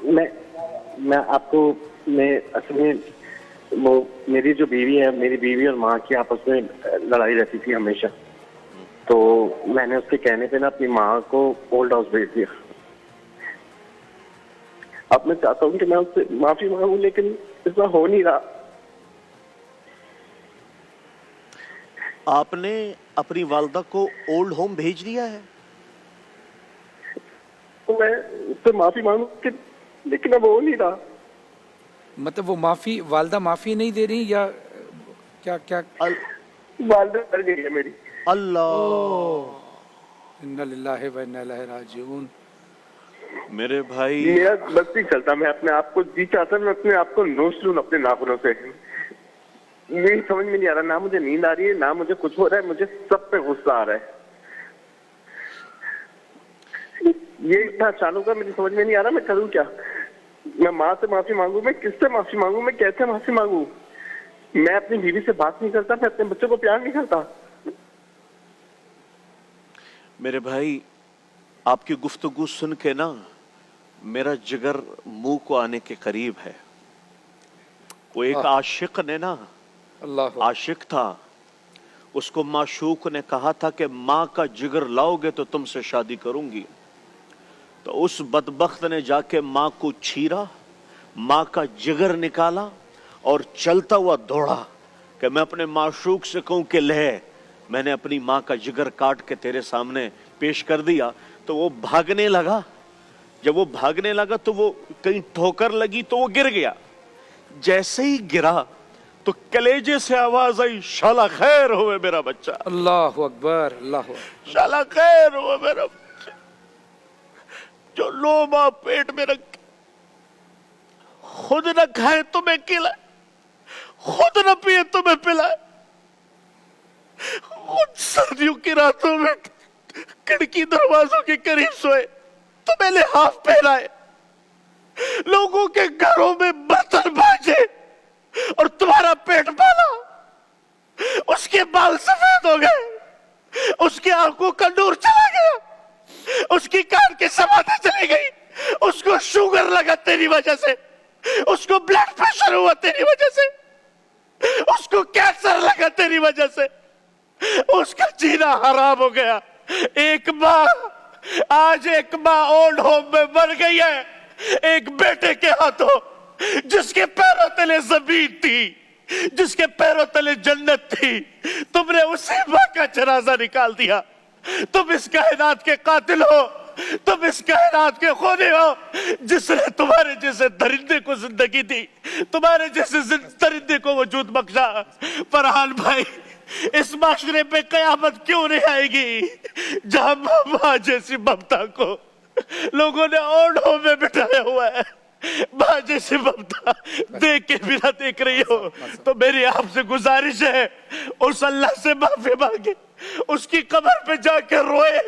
میں آپ کو اصل میں وہ میری جو بیوی ہے، میری بیوی اور ماں کی آپس میں لڑائی رہتی تھی ہمیشہ، تو میں نے اس کے کہنے پہ نا اپنی ماں کو اولڈ ہاؤس بھیج دیا. اب میں چاہتا ہوں کہ میں اس سے معافی مانگوں، لیکن اتنا ہو نہیں رہا. آپ نے اپنی والدہ کو اولڈ ہوم بھیج دیا ہے؟ تو میں اس سے معافی مانگوں لیکن اب ہو نہیں رہا. مطلب وہ معافی، والدہ معافی نہیں دے رہی یا کیا کیا؟ والدہ مر گئی ہے میری. اللہ، انا للہ و انا الیہ راجعون. میرے بھائی میرا بس نہیں چلتا، میں اپنے آپ کو جی چاہتا، میں اپنے آپ کو نوچ لوں اپنے ناخنوں سے. میری سمجھ میں نہیں آ رہا، نہ مجھے نیند آ رہی ہے، نہ مجھے کچھ ہو رہا ہے، مجھے سب پہ غصہ آ رہا ہے. یہ اتنا اچانک ہے، مجھے سمجھ میں نہیں آ رہا میں کروں کیا. میں ماں سے معافی مانگوں، میں کس سے معافی مانگوں، میں کیسے معافی مانگوں. میں اپنی بیوی سے بات نہیں کرتا، میں اپنے بچوں کو پیار نہیں کرتا. میرے بھائی، آپ کی گفتگو سن کے نا میرا جگر منہ کو آنے کے قریب ہے. وہ ایک عاشق نے نا، اللہ عاشق تھا، اس کو معشوق نے کہا تھا کہ ماں کا جگر لاؤ گے تو تم سے شادی کروں گی. تو اس بدبخت نے جا کے ماں کو چھیرا، ماں کا جگر نکالا اور چلتا ہوا دوڑا کہ میں اپنے معشوق سے کہوں کہ لے، میں نے اپنی ماں کا جگر کاٹ کے تیرے سامنے پیش کر دیا. تو وہ بھاگنے لگا. جب وہ بھاگنے لگا تو وہ کہیں ٹھوکر لگی تو وہ گر گیا. جیسے ہی گرا تو کلیجے سے آواز آئی، شالا خیر ہوئے میرا بچہ، اللہ اکبر، اللہ اکبر. شالا خیر ہوئے میرا بچہ. جو لوما پیٹ میں رکھ خود نہ کھائے تمہیں کھلائے، خود نہ پیے تمہیں پلائے، خود سردیوں کی راتوں میں کھڑکی دروازوں کے قریب سوئے، تمہیں لحاف پہنائے، لوگوں کے گھروں میں برتن بھاجے اور تمہارا پیٹ پالا. اس کے بال سفید ہو گئے، اس کی آنکھوں کا نور چلا گیا، اس کی کان کی سماعتیں چلی گئی، اس کو شوگر لگا تیری وجہ سے، اس کو بلڈ پریشر ہوا تیری وجہ سے، اس کو کینسر لگا تیری وجہ سے، اس کا جینا حرام ہو گیا. ایک ماں، آج ایک ماں اولڈ ہوم میں مر گئی ہے ایک بیٹے کے ہاتھوں، جس کے پیروں تلے زمین تھی، جس کے پیروں تلے جنت تھی. تم نے اسی ماں کا جنازہ نکال دیا. تم اس کائنات کے قاتل ہو، تم اس کائنات کے خونی ہو، جس نے تمہارے جیسے درندے کو زندگی دی، تمہارے جیسے درندے کو وجود بخشا. فرحان بھائی، اس معاشرے پہ قیامت کیوں نہیں آئے گی جہاں ماں جیسی ممتا کو لوگوں نے اولڈ ہوم میں بٹھایا ہوا ہے؟ ماں جیسی ممتا دیکھ کے بھی نہ دیکھ رہی ہو. تو میری آپ سے گزارش ہے، اس اللہ سے معافی مانگے، اس کی قبر پہ جا کے روئے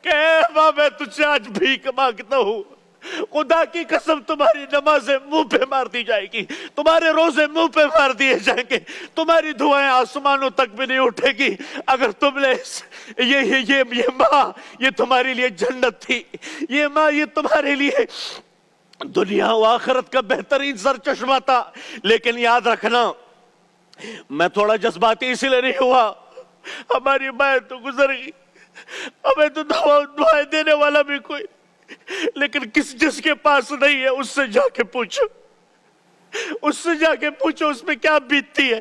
کہ اے ماں، میں تجھ سے آج بھیک مانگتا ہوں. خدا کی قسم تمہاری نمازیں منہ پہ مار دی جائے گی، تمہارے روزے منہ پہ مار دیے جائیں گے، تمہاری دعائیں آسمانوں تک بھی نہیں اٹھے گی اگر تم نے یہ ماں، یہ تمہارے لیے جنت تھی، یہ ماں یہ تمہارے لیے دنیا و آخرت کا بہترین سرچشمہ تھا. لیکن یاد رکھنا، میں تھوڑا جذباتی اسی لیے نہیں ہوا، ہماری ماں تو گزر گئی، ہمیں تو دعائیں دینے والا بھی کوئی، لیکن جس کے پاس نہیں ہے اس سے جا کے پوچھو، اس سے جا کے پوچھو اس پہ کیا بیتتی ہے.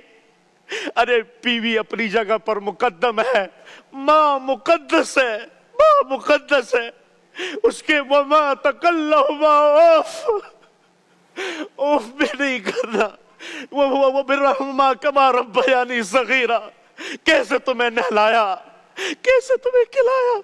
ارے بیوی اپنی جگہ پر مقدم ہے، ماں مقدس ہے، ماں مقدس ہے. اس کے وما تکلہما اوف بھی نہیں کرنا. وہ برحما کما ربیانی صغیرہ، کیسے تمہیں نہلایا، کیسے تمہیں کھلایا،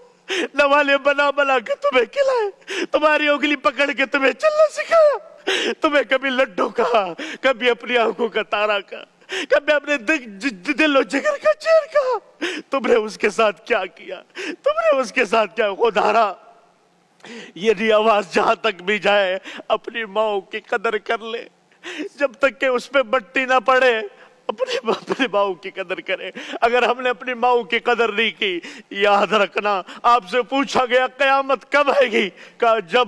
نوالے بنا بنا کے تمہیں کھلائے، تمہاری انگلی پکڑ کے تمہیں چلنا سکھایا، تمہیں کبھی لڈو کہا، کبھی اپنی آنکھوں کا تارا کہا، کبھی اپنے دل و جگر کا چیر کہا. تم نے اس کے ساتھ کیا کیا، تم نے اس کے ساتھ کیا. خدارا یہ آواز جہاں تک بھی جائے، اپنی ماں کی قدر کر لے، جب تک کہ اس پہ مٹی نہ پڑے اپنی ماں کی قدر کرے. اگر ہم نے اپنی ماں کی قدر نہیں کی، یاد رکھنا آپ سے پوچھا گیا قیامت کب آئے گی، کہا جب